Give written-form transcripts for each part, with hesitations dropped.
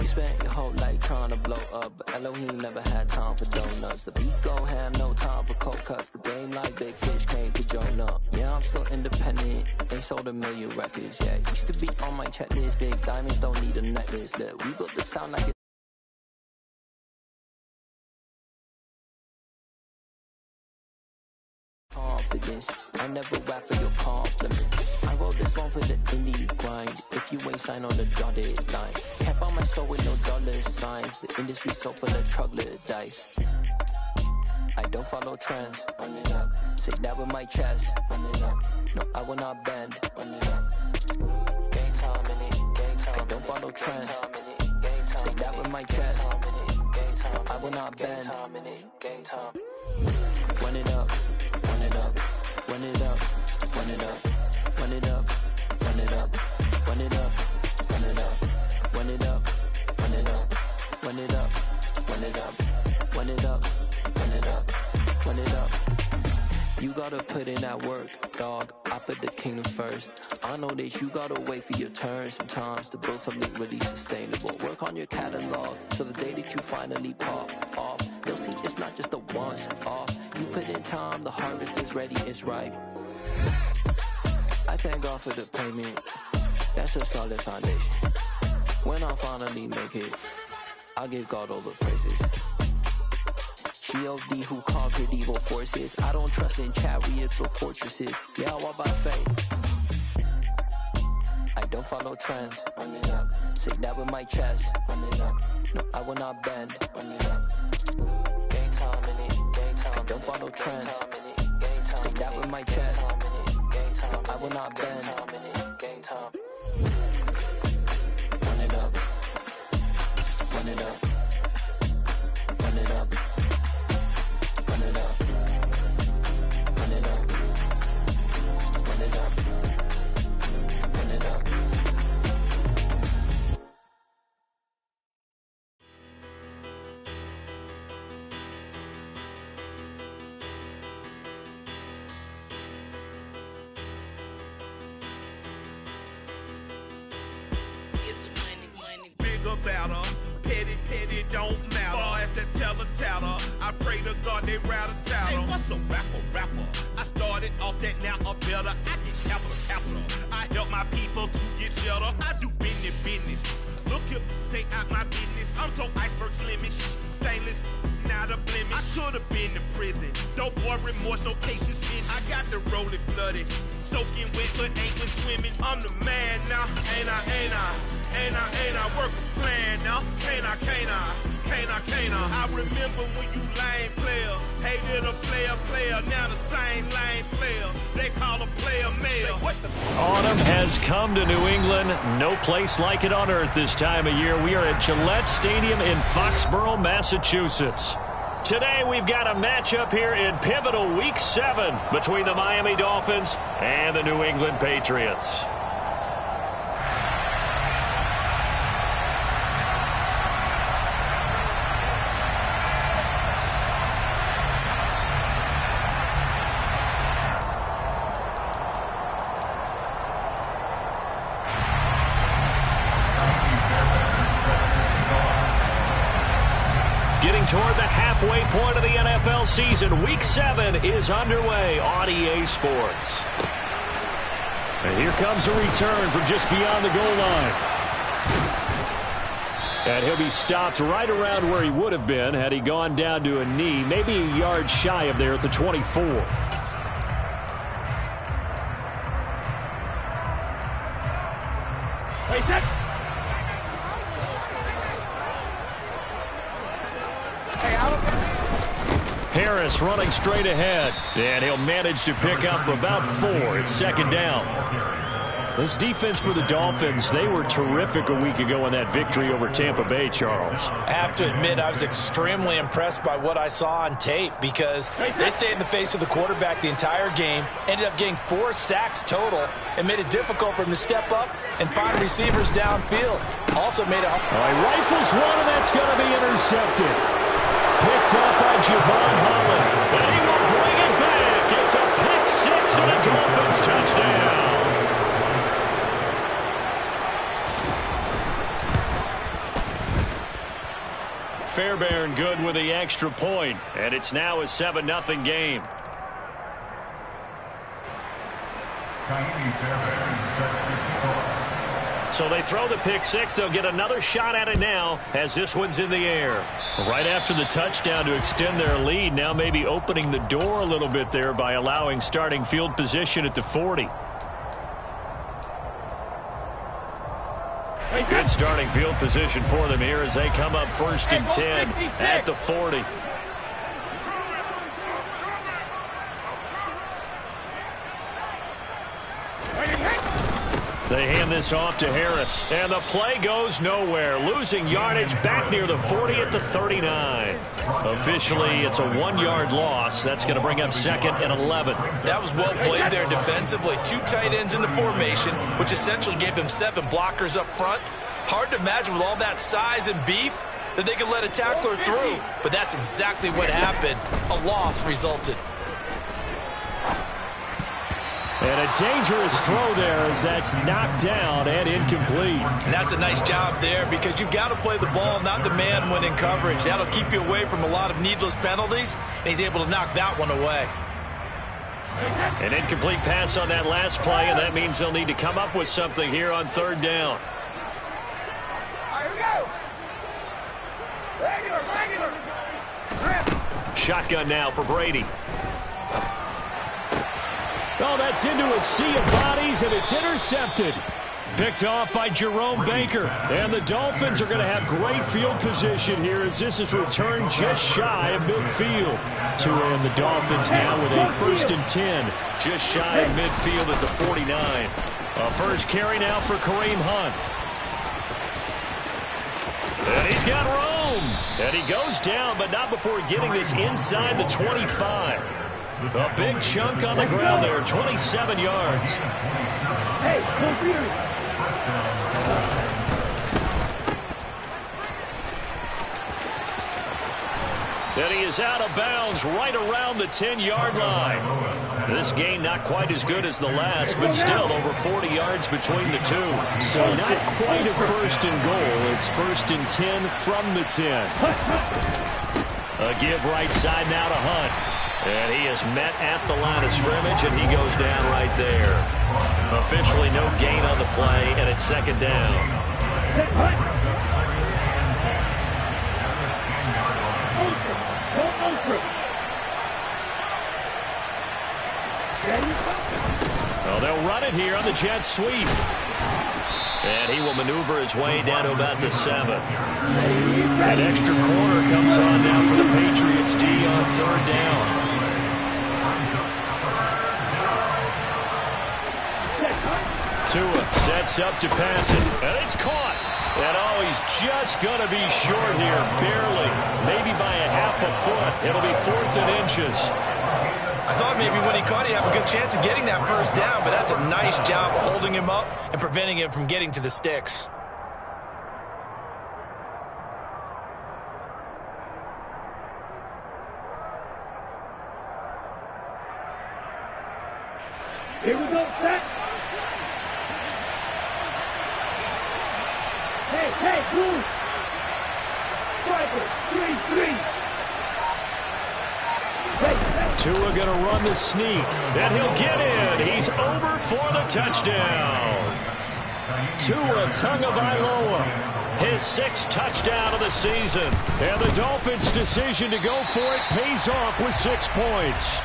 You spent your whole life trying to blow up, but Elohim never had time for donuts. The beat go ham, no time for cold cuts. The game like big fish came to join up. Yeah, I'm still independent, ain't sold a million records yet. Used to be on my checklist, big diamonds don't need a necklace. Look, we built the sound like it. Confidence, I never rap for your compliments. I wrote this one for the indie grind. If you ain't signed on the dotted line, can't buy my soul with no dollar signs. The industry so full of troglodytes. I don't follow trends. Run it up. Say that with my chest. Run it up. No, I will not bend. Run it up. Gang time in it. Gang time. I don't follow trends. Say that with my chest. No, I will not bend. Gang time. Run it up. Run it up. Run it up. Run it up. Run it up. Run it up. Run it up. Run it up. Run it up. Run it up. Run it up. Run it up. Run it up. Run it up. Run it up. You gotta put in that work, dog. I put the kingdom first. I know that you gotta wait for your turn sometimes to build something really sustainable. Work on your catalog so the day that you finally pop off, you'll see it's not just a once off. You put in time, the harvest is ready, it's ripe. I thank God for the payment. That's a solid foundation. When I finally make it, I'll give God all the praises. G.O.D. who conquered evil forces. I don't trust in chariots or fortresses. Yeah, I walk by faith. I don't follow trends. Run it up. Say that with my chest. Run it up. No, I will not bend. Run it up. Gang time in it. Gang time. I don't follow trends. Say that with my chest. No, I will not bend. Gang time. Run it up. Run it up. Run it up. Run it up. Run it up. Run it up. Run it up. Bigger, better, petty, don't matter. Far as the teller, I pray to God they rattle tattle. Hey, what's a rapper? I started off that, now I'm better. I get capital. I help my people to get cheddar. I do business. Look here, stay out my business. I'm so iceberg slimish, stainless, not a blemish. I should have been to prison. Don't boy remorse, no cases in. I got the rolling flooded, soaking wet, but ain't been swimming. I'm the man now, ain't I work a plan now, can't I? I remember when you lame player, hated a player, now the same lame player, they call a player mayor. Autumn has come to New England. No place like it on earth this time of year. We are at Gillette Stadium in Foxborough, Massachusetts. Today we've got a matchup here in pivotal Week 7 between the Miami Dolphins and the New England Patriots. Getting toward the halfway point of the NFL season, Week 7 is underway on EA Sports. And here comes a return from just beyond the goal line. And he'll be stopped right around where he would have been had he gone down to a knee, maybe a yard shy of there at the 24. Wait, that... Harris running straight ahead, and he'll manage to pick up about 4. It's second down. This defense for the Dolphins, they were terrific a week ago in that victory over Tampa Bay, Charles. I have to admit, I was extremely impressed by what I saw on tape because they stayed in the face of the quarterback the entire game, ended up getting 4 sacks total, and made it difficult for him to step up and find receivers downfield. Also made it... All right, rifles one, and that's going to be intercepted. Picked up by Javon Holland, and he will bring it back. It's a pick 6 and a Dolphins touchdown. Fairbairn good with the extra point, and it's now a 7-0 game. So they throw the pick six. They'll get another shot at it now as this one's in the air. Right after the touchdown to extend their lead, now maybe opening the door a little bit there by allowing starting field position at the 40. Good starting field position for them here as they come up 1st and 10 at the 40. They hand this off to Harris, and the play goes nowhere. Losing yardage back near the 40 at the 39. Officially, it's a 1-yard loss. That's going to bring up 2nd and 11. That was well played there defensively. 2 tight ends in the formation, which essentially gave them 7 blockers up front. Hard to imagine with all that size and beef that they could let a tackler through, but that's exactly what happened. A loss resulted. And a dangerous throw there as that's knocked down and incomplete. And that's a nice job there because you've got to play the ball, not the man when in coverage. That'll keep you away from a lot of needless penalties, and he's able to knock that one away. An incomplete pass on that last play, and that means they'll need to come up with something here on 3rd down. Shotgun now for Brady. Oh, that's into a sea of bodies, and it's intercepted. Picked off by Jerome Baker. And the Dolphins are going to have great field position here as this is returned just shy of midfield. Tua and the Dolphins now with a 1st and 10. Just shy of midfield at the 49. A first carry now for Kareem Hunt. And he's got room. And he goes down, but not before getting this inside the 25. A big chunk on the ground there, 27 yards. And he is out of bounds right around the 10-yard line. This game not quite as good as the last, but still over 40 yards between the two. So not quite a 1st and goal. It's 1st and 10 from the 10. A give right side now to Hunt. And he is met at the line of scrimmage, and he goes down right there. Officially no gain on the play, and it's 2nd down. Well, they'll run it here on the jet sweep. And he will maneuver his way down to about the 7. An extra corner comes on now for the Patriots D on 3rd down. Tua sets up to pass it, and it's caught. And oh, he's just going to be short here, barely, maybe by a half a foot. It'll be 4th and inches. I thought maybe when he caught it, he'd have a good chance of getting that 1st down, but that's a nice job of holding him up and preventing him from getting to the sticks. Here we go, set. Hey, move. Striker, 3-3. Tua going to run the sneak, and he'll get in. He's over for the touchdown. Tua Tagovailoa, his 6th touchdown of the season. And the Dolphins' decision to go for it pays off with 6 points.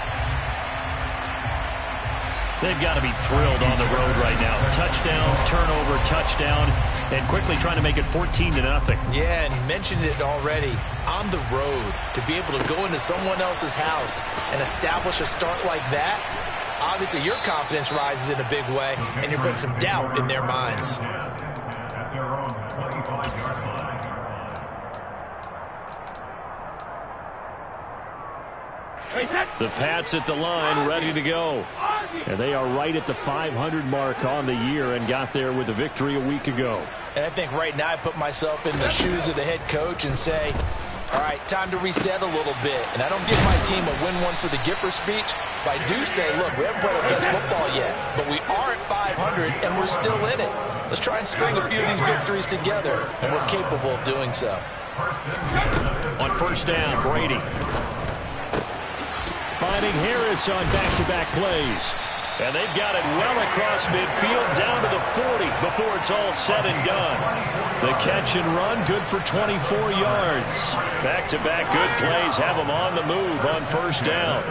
They've got to be thrilled on the road right now. Touchdown, turnover, touchdown, and quickly trying to make it 14-0. Yeah, and mentioned it already. On the road, to be able to go into someone else's house and establish a start like that, obviously your confidence rises in a big way, and you bring some doubt in their minds. The Pats at the line, ready to go. And they are right at the 500 mark on the year and got there with a victory a week ago. And I think right now I put myself in the shoes of the head coach and say, all right, time to reset a little bit. And I don't give my team a win one for the Gipper speech, but I do say, look, we haven't played our best football yet, but we are at 500 and we're still in it. Let's try and string a few of these victories together, and we're capable of doing so. On first down, Brady. Finding Harris on back-to-back plays. And they've got it well across midfield down to the 40 before it's all said and done. The catch and run, good for 24 yards. Back-to-back good plays have them on the move on first down.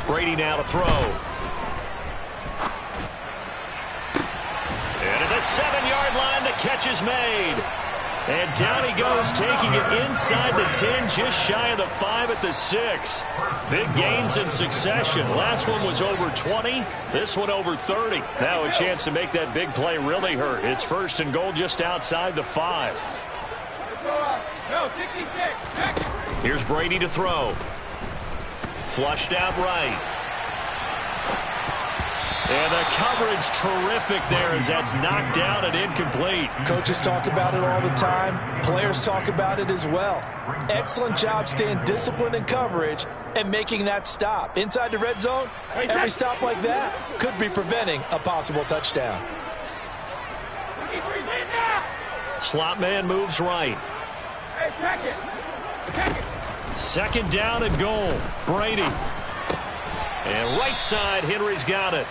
Brady now to throw. And at the 7-yard line, the catch is made. And down he goes, taking it inside the 10, just shy of the 5 at the 6. Big gains in succession. Last one was over 20. This one over 30. Now a chance to make that big play really hurt. It's first and goal just outside the 5. Here's Brady to throw. Flushed out right. And the coverage terrific there as that's knocked down and incomplete. Coaches talk about it all the time. Players talk about it as well. Excellent job staying disciplined in coverage and making that stop. Inside the red zone, every stop like that could be preventing a possible touchdown. Slot man moves right. Second down and goal. Brady. And right side, Henry's got it.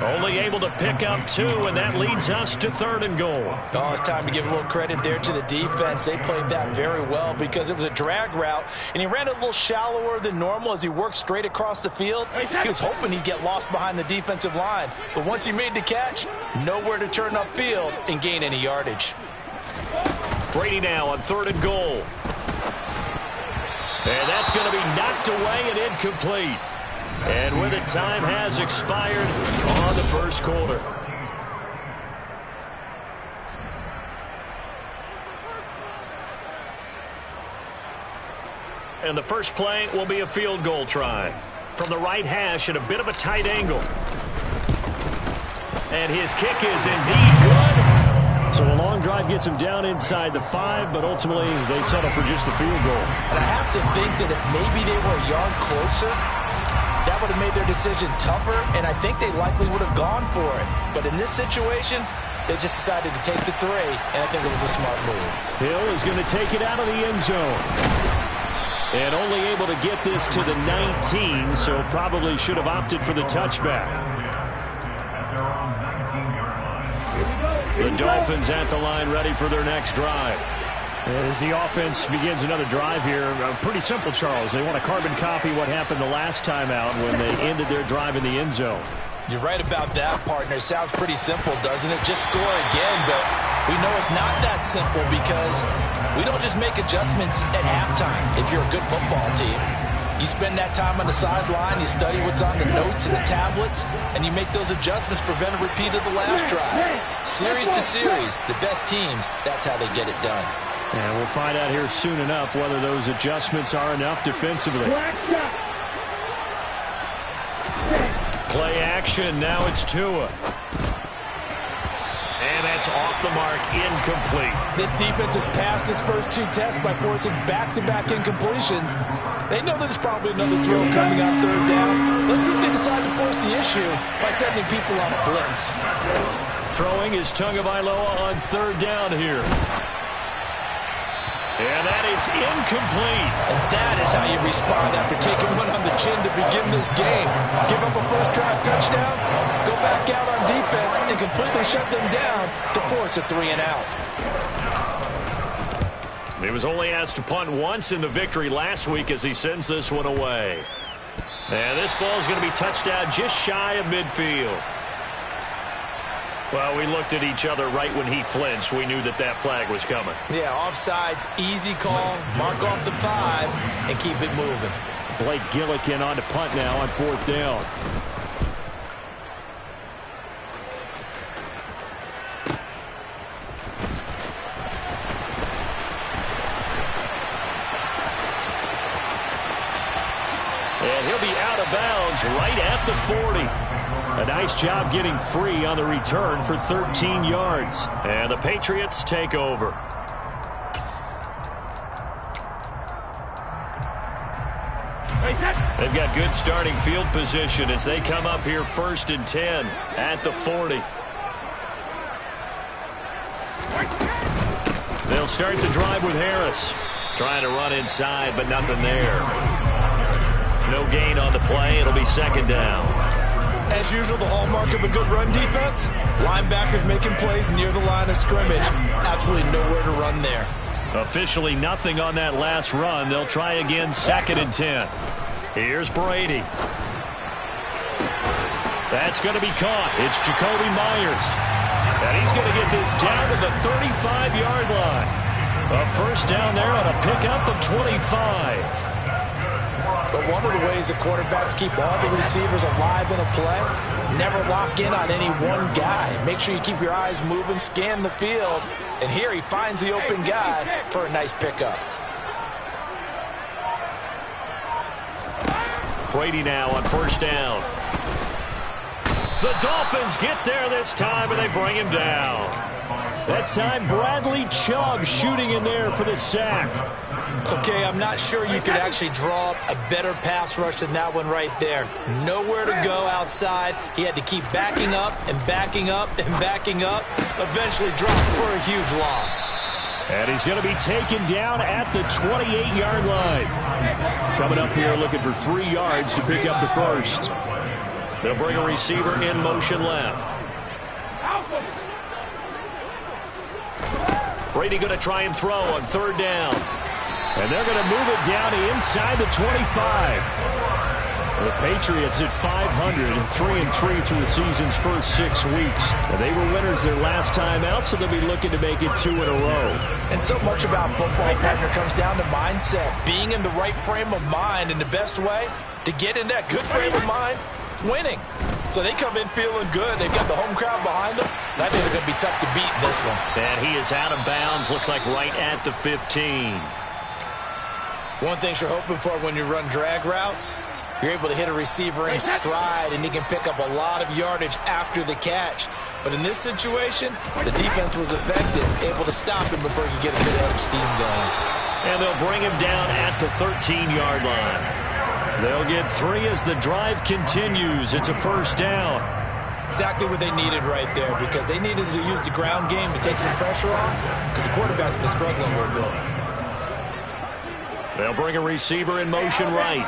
Only able to pick up 2, and that leads us to third and goal. Oh, it's time to give a little credit there to the defense. They played that very well because it was a drag route, and he ran it a little shallower than normal as he worked straight across the field. He was hoping he'd get lost behind the defensive line, but once he made the catch, nowhere to turn upfield and gain any yardage. Brady now on third and goal. And that's going to be knocked away and incomplete. And with it, time has expired on the first quarter. And the first play will be a field goal try. From the right hash at a bit of a tight angle. And his kick is indeed good. So a long drive gets him down inside the 5, but ultimately they settle for just the field goal. And I have to think that if maybe they were a yard closer, that would have made their decision tougher, and I think they likely would have gone for it. But in this situation, they just decided to take the 3, and I think it was a smart move. Hill is going to take it out of the end zone. And only able to get this to the 19, so probably should have opted for the touchback. The Dolphins at the line ready for their next drive. As the offense begins another drive here, pretty simple, Charles. They want to carbon copy what happened the last time out when they ended their drive in the end zone. You're right about that, partner. Sounds pretty simple, doesn't it? Just score again, but we know it's not that simple because we don't just make adjustments at halftime. If you're a good football team, you spend that time on the sideline, you study what's on the notes and the tablets, and you make those adjustments, prevent a repeat of the last drive. Series to series, the best teams, that's how they get it done. And we'll find out here soon enough whether those adjustments are enough defensively. Play action. Now it's Tua. And that's off the mark. Incomplete. This defense has passed its first 2 tests by forcing back-to-back incompletions. They know there's probably another throw coming on third down. Let's see if they decide to force the issue by sending people on a blitz. Throwing is Tagovailoa on third down here. And that is incomplete. And that is how you respond after taking one on the chin to begin this game. Give up a first drive touchdown, go back out on defense, and completely shut them down to force a 3 and out. He was only asked to punt once in the victory last week as he sends this one away. And this ball is going to be touched down just shy of midfield. Well, we looked at each other right when he flinched. We knew that that flag was coming. Yeah, offsides, easy call, mark off the 5, and keep it moving. Blake Gillikin on to punt now on fourth down. And he'll be out of bounds right at the 40. A nice job getting free on the return for 13 yards. And the Patriots take over. They've got good starting field position as they come up here first and 10 at the 40. They'll start the drive with Harris. Trying to run inside, but nothing there. No gain on the play. It'll be second down. As usual, the hallmark of a good run defense, linebackers making plays near the line of scrimmage. Absolutely nowhere to run there. Officially nothing on that last run. They'll try again, 2nd and 10. Here's Brady. That's going to be caught. It's Jacoby Myers. And he's going to get this down to the 35-yard line. A first down there on a pickup of 25. But one of the ways the quarterbacks keep all the receivers alive in a play, never lock in on any one guy. Make sure you keep your eyes moving, scan the field. And here he finds the open guy for a nice pickup. Brady now on first down. The Dolphins get there this time, and they bring him down. That time, Bradley Chubb shooting in there for the sack. Okay, I'm not sure you could actually draw up a better pass rush than that one right there. Nowhere to go outside. He had to keep backing up and backing up and backing up. Eventually dropped for a huge loss. And he's going to be taken down at the 28-yard line. Coming up here looking for 3 yards to pick up the first. They'll bring a receiver in motion left. Brady going to try and throw on 3rd down. And they're going to move it down to inside the 25. The Patriots at 500 and 3-3 through the season's first 6 weeks. And they were winners their last time out, so they'll be looking to make it 2 in a row. And so much about football, partner, comes down to mindset. Being in the right frame of mind, and the best way to get in that good frame of mind, winning. So they come in feeling good. They've got the home crowd behind them. I think they're going to be tough to beat in this one. And he is out of bounds. Looks like right at the 15. One thing you're hoping for when you run drag routes, you're able to hit a receiver in stride, and he can pick up a lot of yardage after the catch. But in this situation, the defense was effective, able to stop him before he could get a good edge steam going. And they'll bring him down at the 13-yard line. They'll get 3 as the drive continues. It's a first down. Exactly what they needed right there, because they needed to use the ground game to take some pressure off, because the quarterback's been struggling a little bit. They'll bring a receiver in motion right.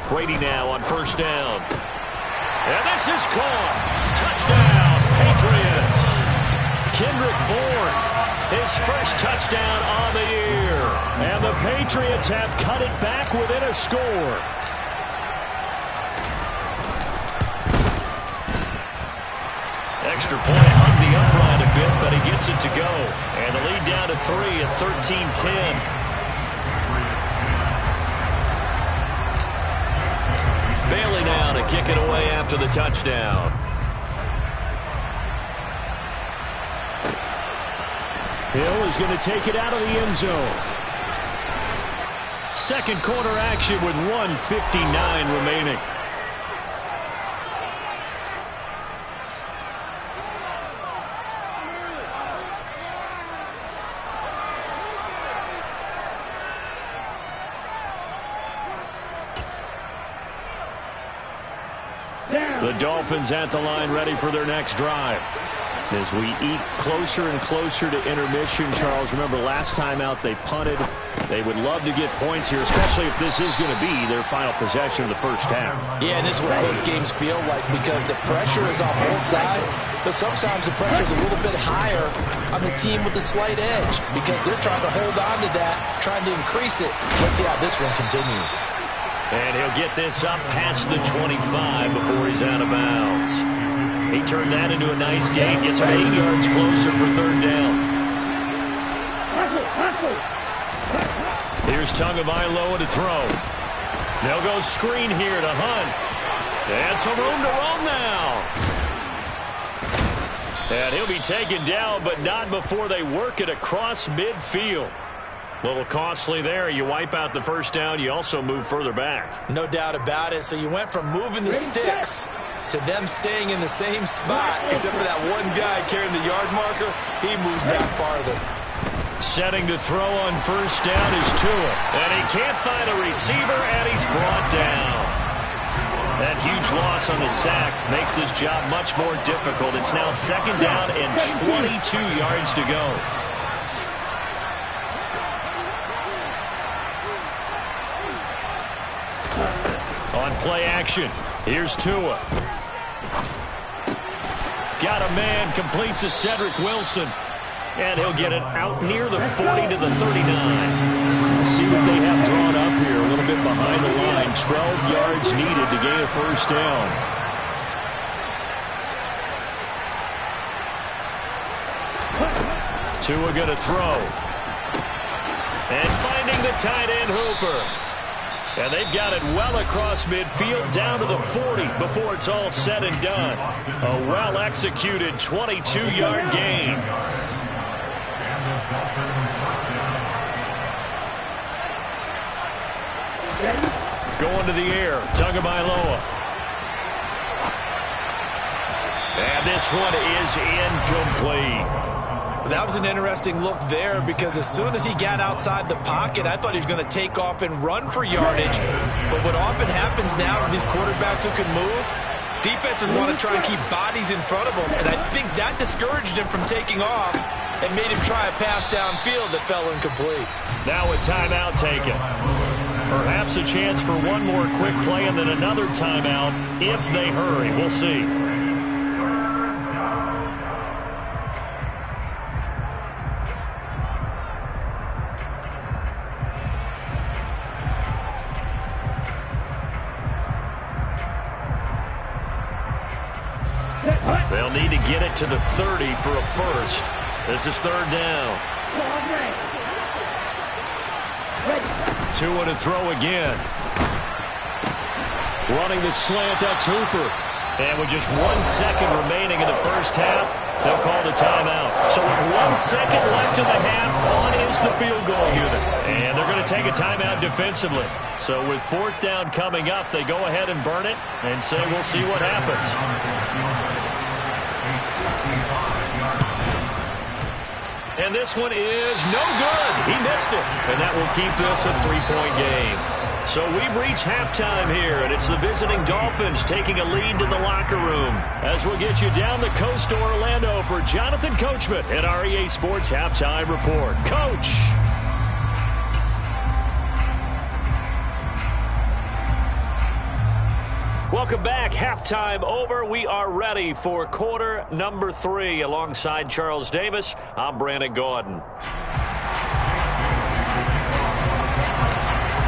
Brady now on first down. And this is caught. Touchdown, Patriots. Kendrick Bourne, his first touchdown on the year. And the Patriots have cut it back within a score. Extra point hung the upright a bit, but he gets it to go. And the lead down to 3 at 13-10. Bailey now to kick it away after the touchdown. Hill is going to take it out of the end zone. Second quarter action with 1:59 remaining. The Dolphins at the line, ready for their next drive. As we eat closer and closer to intermission, Charles, remember last time out they punted. They would love to get points here, especially if this is going to be their final possession of the first half. Yeah, and this is what close games feel like, because the pressure is on both sides, but sometimes the pressure is a little bit higher on the team with the slight edge, because they're trying to hold on to that, trying to increase it. Let's see how this one continues. And he'll get this up past the 25 before he's out of bounds. He turned that into a nice gain, gets him 8 yards closer for 3rd down. Here's Tagovailoa to throw. They'll go screen here to Hunt. And some room to roam now. And he'll be taken down, but not before they work it across midfield. A little costly there. You wipe out the first down. You also move further back. No doubt about it. So you went from moving the sticks to them staying in the same spot, except for that one guy carrying the yard marker. He moves back farther. Setting to throw on first down is Tua. And he can't find a receiver, and he's brought down. That huge loss on the sack makes this job much more difficult. It's now 2nd down and 22 yards to go. On play action, here's Tua. Got a man complete to Cedric Wilson. And he'll get it out near the 40 to the 39. See what they have drawn up here. A little bit behind the line. 12 yards needed to gain a first down. Tua going to throw. And finding the tight end Hooper. And they've got it well across midfield down to the 40 before it's all said and done. A well-executed 22-yard gain. Going to the air, Tagovailoa. And this one is incomplete. That was an interesting look there because as soon as he got outside the pocket, I thought he was going to take off and run for yardage. But what often happens now with these quarterbacks who can move, defenses want to try and keep bodies in front of them. And I think that discouraged him from taking off and made him try a pass downfield that fell incomplete. Now a timeout taken. Perhaps a chance for one more quick play and then another timeout if they hurry. We'll see. They'll need to get it to the 30 for a first. This is 3rd down. Tua to throw again. Running the slant, that's Hooper. And with just 1 second remaining in the first half, they'll call the timeout. So with 1 second left in the half, on is the field goal unit. And they're going to take a timeout defensively. So with 4th down coming up, they go ahead and burn it and say we'll see what happens. And this one is no good. He missed it. And that will keep this a 3-point game. So we've reached halftime here, and it's the visiting Dolphins taking a lead to the locker room. As we'll get you down the coast to Orlando for Jonathan Coachman at our EA Sports Halftime Report. Coach. Welcome back. Halftime over. We are ready for quarter number 3. Alongside Charles Davis, I'm Brandon Gordon.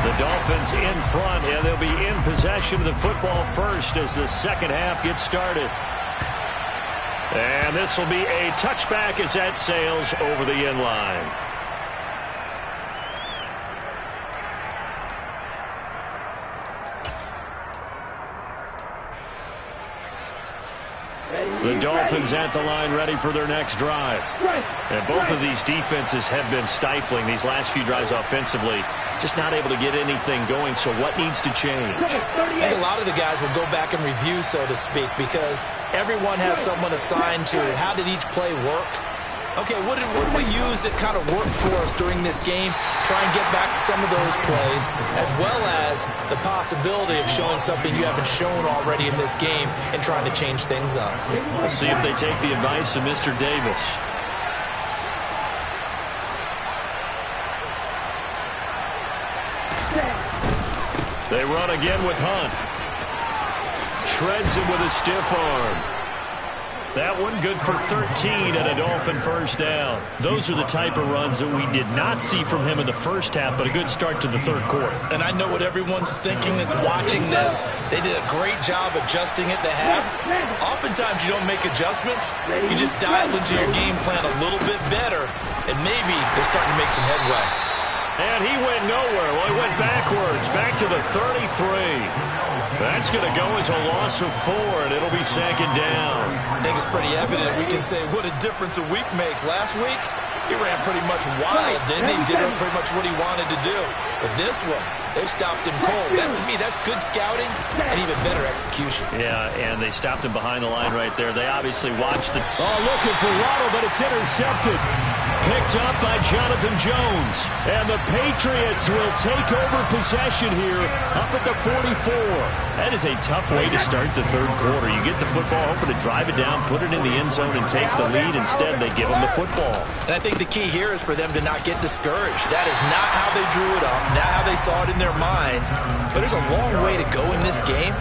The Dolphins in front, and they'll be in possession of the football first as the second half gets started. And this will be a touchback as that sails over the end line. The Dolphins at the line ready for their next drive. And both of these defenses have been stifling these last few drives offensively. Just not able to get anything going, so what needs to change? I think a lot of the guys will go back and review, so to speak, because everyone has someone assigned to how did each play work. Okay, what did we use that kind of worked for us during this game? Try and get back some of those plays, as well as the possibility of showing something you haven't shown already in this game and trying to change things up. We'll see if they take the advice of Mr. Davis. They run again with Hunt. Shreds him with a stiff arm. That one good for 13 and a Dolphin first down. Those are the type of runs that we did not see from him in the first half, but a good start to the third quarter. And I know what everyone's thinking that's watching this. They did a great job adjusting at the half. Oftentimes you don't make adjustments. You just dial into your game plan a little bit better, and maybe they're starting to make some headway. And he went nowhere. Well, he went backwards, back to the 33. That's going to go as a loss of 4, and it'll be 2nd down. I think it's pretty evident. We can say what a difference a week makes. Last week, he ran pretty much wild, didn't he? Did pretty much what he wanted to do. But this one, they stopped him cold. That, to me, that's good scouting and even better execution. Yeah, and they stopped him behind the line right there. They obviously watched the... Oh, looking for Waddle, but it's intercepted. Picked up by Jonathan Jones. And the Patriots will take over possession here up at the 44. That is a tough way to start the third quarter. You get the football, hoping to drive it down, put it in the end zone, and take the lead. Instead, they give them the football. And I think the key here is for them to not get discouraged. That is not how they drew it up, not how they saw it in their minds. But there's a long way to go in this game.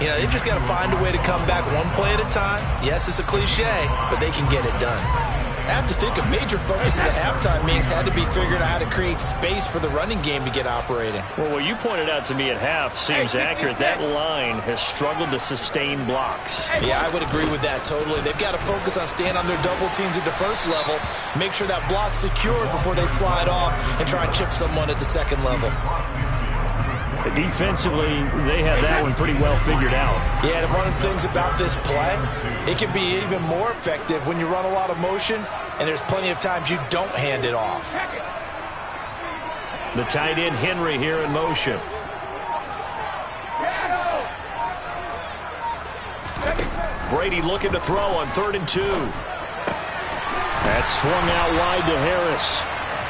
You know, they've just got to find a way to come back one play at a time. Yes, it's a cliche, but they can get it done. I have to think a major focus of the halftime meetings had to be figuring out how to create space for the running game to get operating. Well, what you pointed out to me at half seems accurate. That line has struggled to sustain blocks. Yeah, I would agree with that totally. They've got to focus on staying on their double teams at the first level, make sure that block's secure before they slide off and try and chip someone at the second level. Defensively, they have that one pretty well figured out. Yeah, and one of the things about this play, it can be even more effective when you run a lot of motion, and there's plenty of times you don't hand it off. The tight end Henry here in motion. Brady looking to throw on 3rd and 2. That's swung out wide to Harris.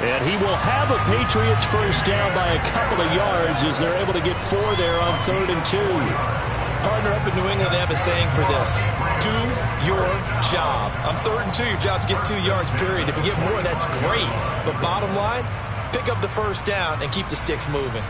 And he will have a Patriots first down by a couple of yards as they're able to get 4 there on 3rd and 2. Partner, up in New England, they have a saying for this. Do your job. On 3rd and 2, your job is to get 2 yards, period. If you get more, that's great. But bottom line, pick up the first down and keep the sticks moving.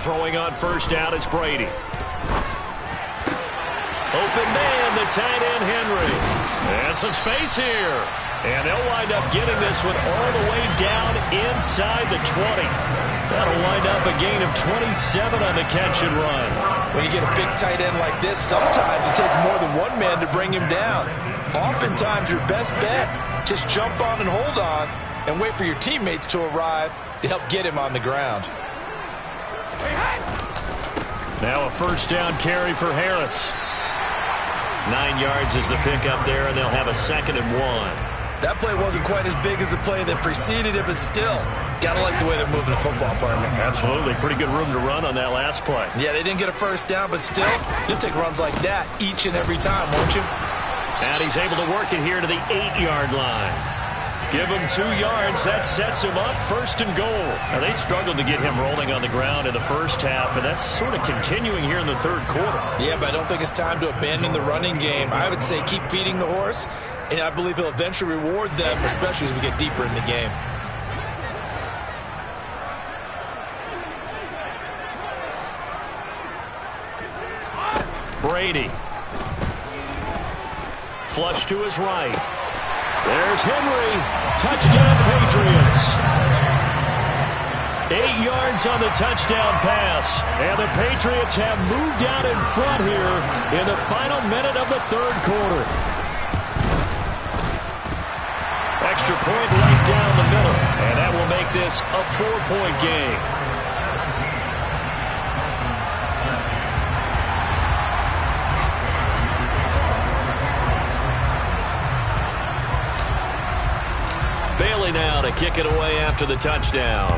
Throwing on first down, it's Brady. Open man, the tight end Henry. And some space here. And they'll wind up getting this one all the way down inside the 20. That'll wind up a gain of 27 on the catch and run. When you get a big tight end like this, sometimes it takes more than one man to bring him down. Oftentimes, your best bet, just jump on and hold on and wait for your teammates to arrive to help get him on the ground. Now a first down carry for Harris. 9 yards is the pickup there, and they'll have a 2nd and 1. That play wasn't quite as big as the play that preceded it, but still, gotta like the way they're moving the football, partner. Absolutely. Pretty good room to run on that last play. Yeah, they didn't get a first down, but still, you'll take runs like that each and every time, won't you? And he's able to work it here to the 8-yard line. Give him 2 yards. That sets him up 1st and goal. Now, they struggled to get him rolling on the ground in the first half, and that's sort of continuing here in the third quarter. Yeah, but I don't think it's time to abandon the running game. I would say keep feeding the horse, and I believe he'll eventually reward them, especially as we get deeper in the game. Brady. Flush to his right. There's Henry. Touchdown, Patriots. 8 yards on the touchdown pass. And the Patriots have moved out in front here in the final minute of the third quarter. Extra point right down the middle. And that will make this a 4-point game. Bailey now to kick it away after the touchdown.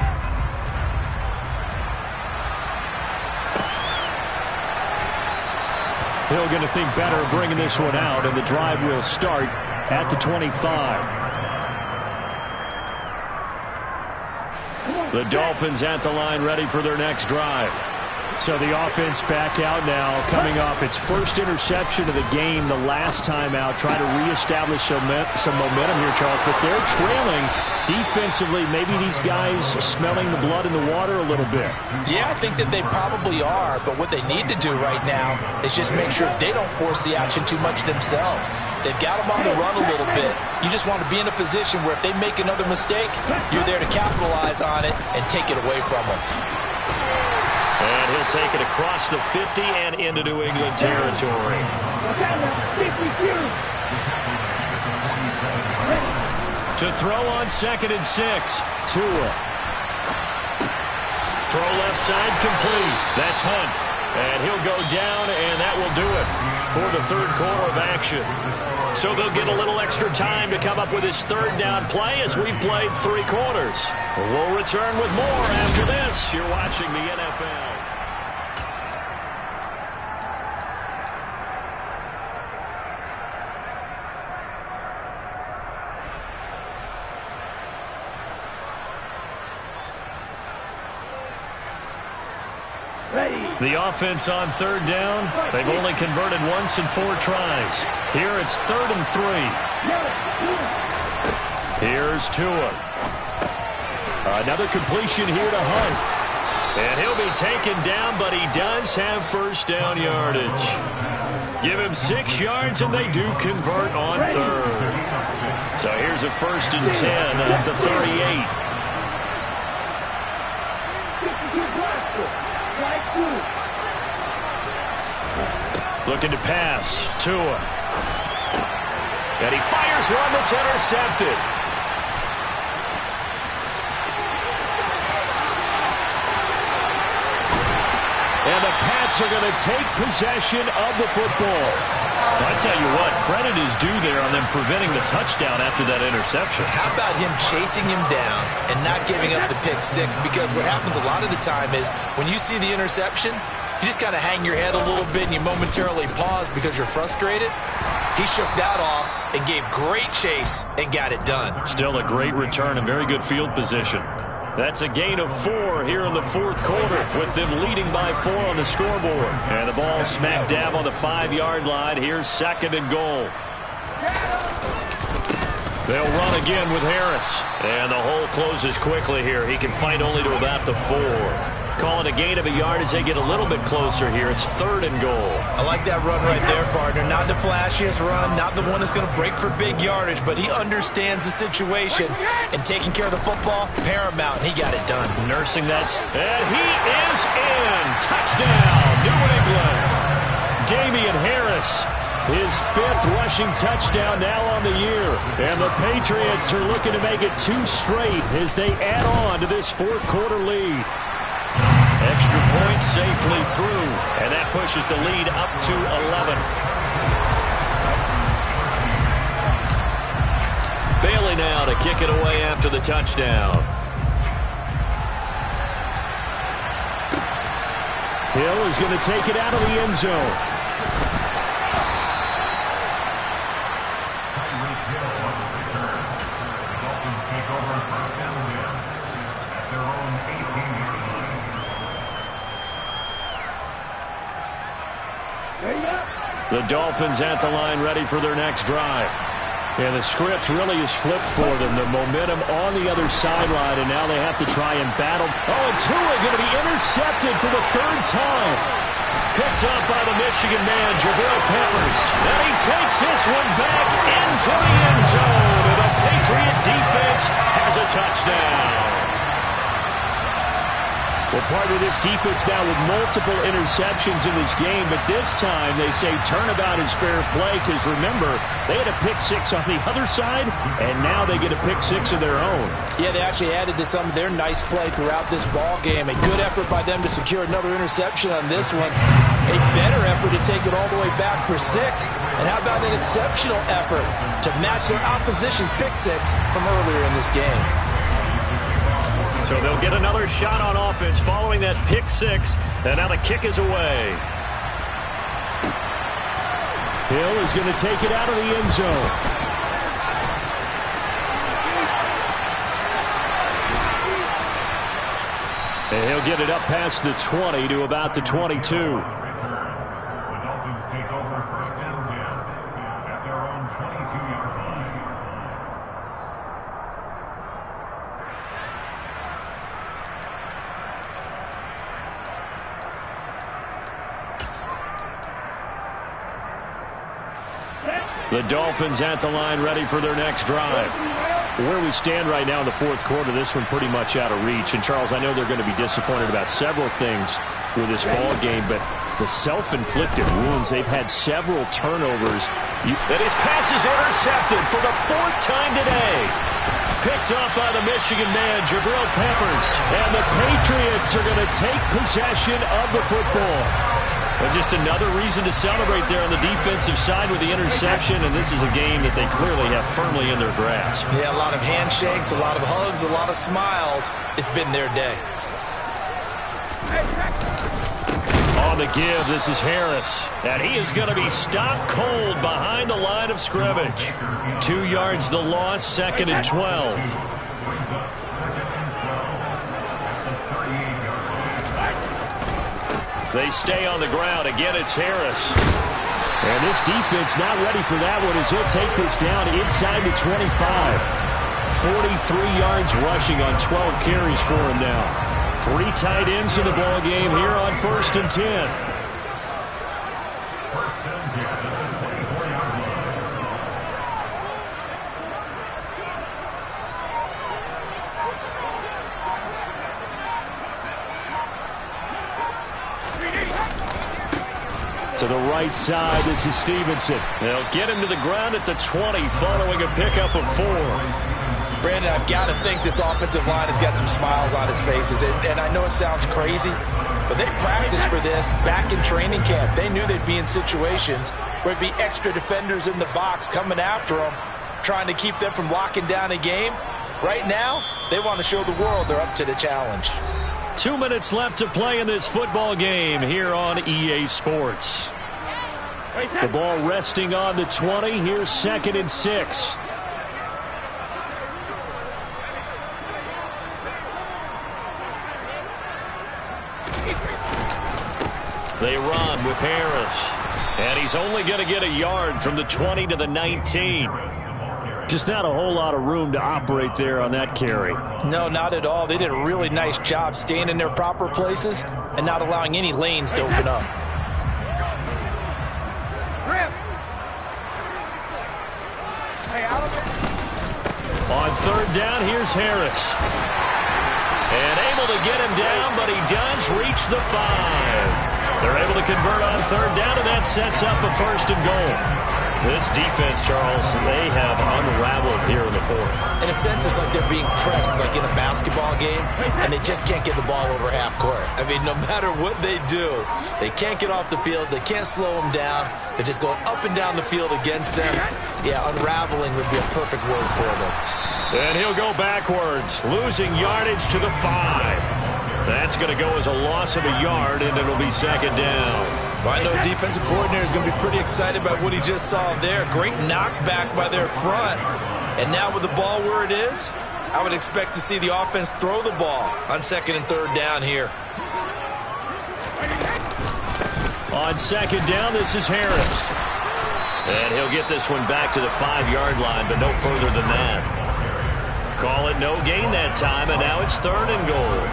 Hill going to think better of bringing this one out, and the drive will start at the 25. The Dolphins at the line ready for their next drive. So the offense back out now, coming off its first interception of the game the last time out, trying to reestablish some momentum here, Charles. But they're trailing defensively. Maybe these guys smelling the blood in the water a little bit. Yeah, I think that they probably are. But what they need to do right now is just make sure they don't force the action too much themselves. They've got them on the run a little bit. You just want to be in a position where if they make another mistake, you're there to capitalize on it and take it away from them. And he'll take it across the 50 and into New England territory. To throw on 2nd and 6. Tua. Throw left side complete. That's Hunt. And he'll go down, and that will do it. for the third quarter of action. So they'll get a little extra time to come up with his third down play as we've played 3 quarters. We'll return with more after this. You're watching the NFL. The offense on third down, they've only converted once in 4 tries. Here it's 3rd and 3. Here's Tua. Another completion here to Hunt. And he'll be taken down, but he does have first down yardage. Give him 6 yards, and they do convert on 3rd. So here's a 1st and 10 at the 38. Looking to pass. Tua. And he fires one that's intercepted. And the Pats are going to take possession of the football. I tell you what, credit is due there on them preventing the touchdown after that interception. How about him chasing him down and not giving up the pick 6? Because what happens a lot of the time is when you see the interception, you just kind of hang your head a little bit and you momentarily pause because you're frustrated. He shook that off and gave great chase and got it done. Still a great return and very good field position. That's a gain of 4 here in the 4th quarter with them leading by 4 on the scoreboard. And the ball smack dab on the 5-yard line. Here's 2nd and goal. They'll run again with Harris. And the hole closes quickly here. He can fight only to about the 4. Calling a gain of a yard as they get a little bit closer here. It's 3rd and goal. I like that run right there, partner. Not the flashiest run, not the one that's going to break for big yardage, but he understands the situation, and taking care of the football, paramount, and he got it done. Nursing that, and he is in. Touchdown, New England. Damian Harris, his 5th rushing touchdown now on the year. And the Patriots are looking to make it 2 straight as they add on to this 4th quarter lead. Extra point safely through, and that pushes the lead up to 11. Bailey now to kick it away after the touchdown. Hill is going to take it out of the end zone. The Dolphins at the line ready for their next drive. And the script really is flipped for them. The momentum on the other sideline, and now they have to try and battle. Oh, and Tua going to be intercepted for the 3rd time. Picked up by the Michigan man, Jabril Peppers. And he takes this one back into the end zone. And the Patriot defense has a touchdown. Well, part of this defense now with multiple interceptions in this game, but this time they say turnabout is fair play because, remember, they had a pick 6 on the other side, and now they get a pick 6 of their own. Yeah, they actually added to some of their nice play throughout this ball game. A good effort by them to secure another interception on this one. A better effort to take it all the way back for 6. And how about an exceptional effort to match their opposition's pick 6 from earlier in this game? So they'll get another shot on offense following that pick 6, and now the kick is away. Hill is going to take it out of the end zone. And he'll get it up past the 20 to about the 22. The Dolphins at the line ready for their next drive. Where we stand right now in the 4th quarter, this one pretty much out of reach. And, Charles, I know they're going to be disappointed about several things with this ball game, but the self-inflicted wounds, they've had several turnovers. And his pass is intercepted for the 4th time today. Picked up by the Michigan man, Jabril Peppers. And the Patriots are going to take possession of the football. Well, just another reason to celebrate there on the defensive side with the interception, and this is a game that they clearly have firmly in their grasp. Yeah, a lot of handshakes, a lot of hugs, a lot of smiles. It's been their day. On the give, this is Harris, and he is going to be stopped cold behind the line of scrimmage. 2 yards the loss, 2nd and 12. They stay on the ground. Again, it's Harris. And this defense not ready for that one as he'll take this down inside the 25. 43 yards rushing on 12 carries for him now. 3 tight ends in the ball game here on 1st and 10. To the right side, this is Stevenson. They'll get him to the ground at the 20 following a pickup of 4. Brandon, I've got to think this offensive line has got some smiles on its faces. And I know it sounds crazy, but they practiced for this back in training camp. They knew they'd be in situations where there'd be extra defenders in the box coming after them, trying to keep them from locking down a game. Right now, they want to show the world they're up to the challenge. 2 minutes left to play in this football game here on EA Sports. The ball resting on the 20. Here's 2nd and 6. They run with Harris. And he's only going to get a yard from the 20 to the 19. Just not a whole lot of room to operate there on that carry. No, not at all. They did a really nice job staying in their proper places and not allowing any lanes to open up. On 3rd down, here's Harris. And able to get him down, but he does reach the 5. They're able to convert on 3rd down, and that sets up a 1st and goal. This defense, Charles, they have unraveled here in the 4th. In a sense, it's like they're being pressed like in a basketball game, and they just can't get the ball over half court. I mean, no matter what they do, they can't get off the field. They can't slow them down. They're just going up and down the field against them. Yeah, unraveling would be a perfect word for them. And he'll go backwards, losing yardage to the 5. That's going to go as a loss of a yard, and it'll be 2nd down. Well, I know defensive coordinator is going to be pretty excited about what he just saw there. Great knockback by their front. And now with the ball where it is, I would expect to see the offense throw the ball on 2nd and 3rd down here. On 2nd down, this is Harris. And he'll get this one back to the 5-yard line, but no further than that. Call it no gain that time, and now it's 3rd and goal.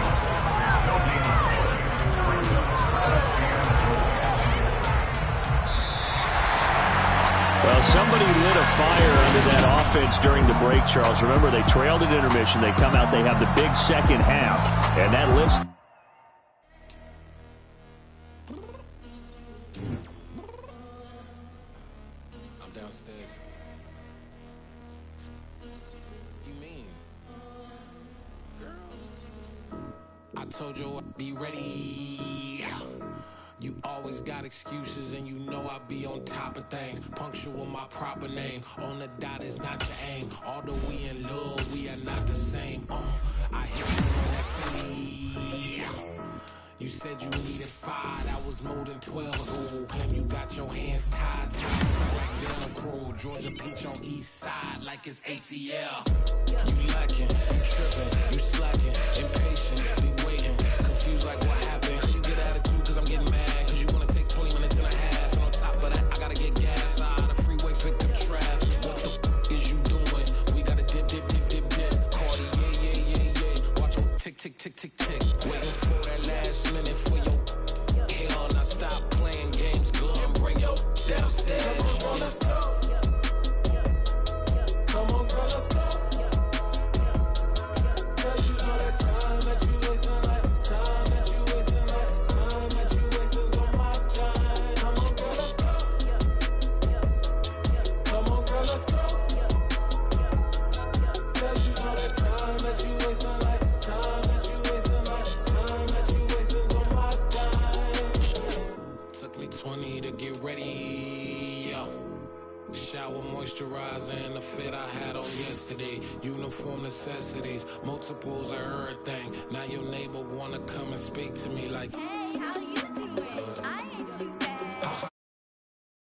Well, somebody lit a fire under that offense during the break, Charles. Remember, they trailed at intermission. They come out, they have the big second half, and that lifts. I'm downstairs. You mean? Girl, I told you I'd be ready. You always got excuses, and you know I be on top of things. Punctual my proper name. On the dot is not your aim. Although we in love, we are not the same. I hit you in that city. You said you needed 5. That was more than 12 ago. Claim you got your hands tied. Like Velcro. Georgia Peach on east side like it's ATL. You lacking, you tripping, you slacking, impatient, waiting, confused like what happened. You get attitude because I'm getting mad. Tick, tick, tick, tick. Waiting for that last minute for your hell. Now stop playing games. Go and bring your downstairs. Come on, let's go. Come on, girl, let's go. Cause you know that time that you wasting, like time that you wasting, like time that you wasting on my time. Come on, girl, let's go. Come on, girl, let's go. Cause you know that time that you wasting, like time that you wasting, like 20 to get ready. Yeah. Shower, moisturizer, and the fit I had on yesterday. Uniform necessities, multiples of everything. Now your neighbor wanna come and speak to me like, hey, how you doing? I ain't too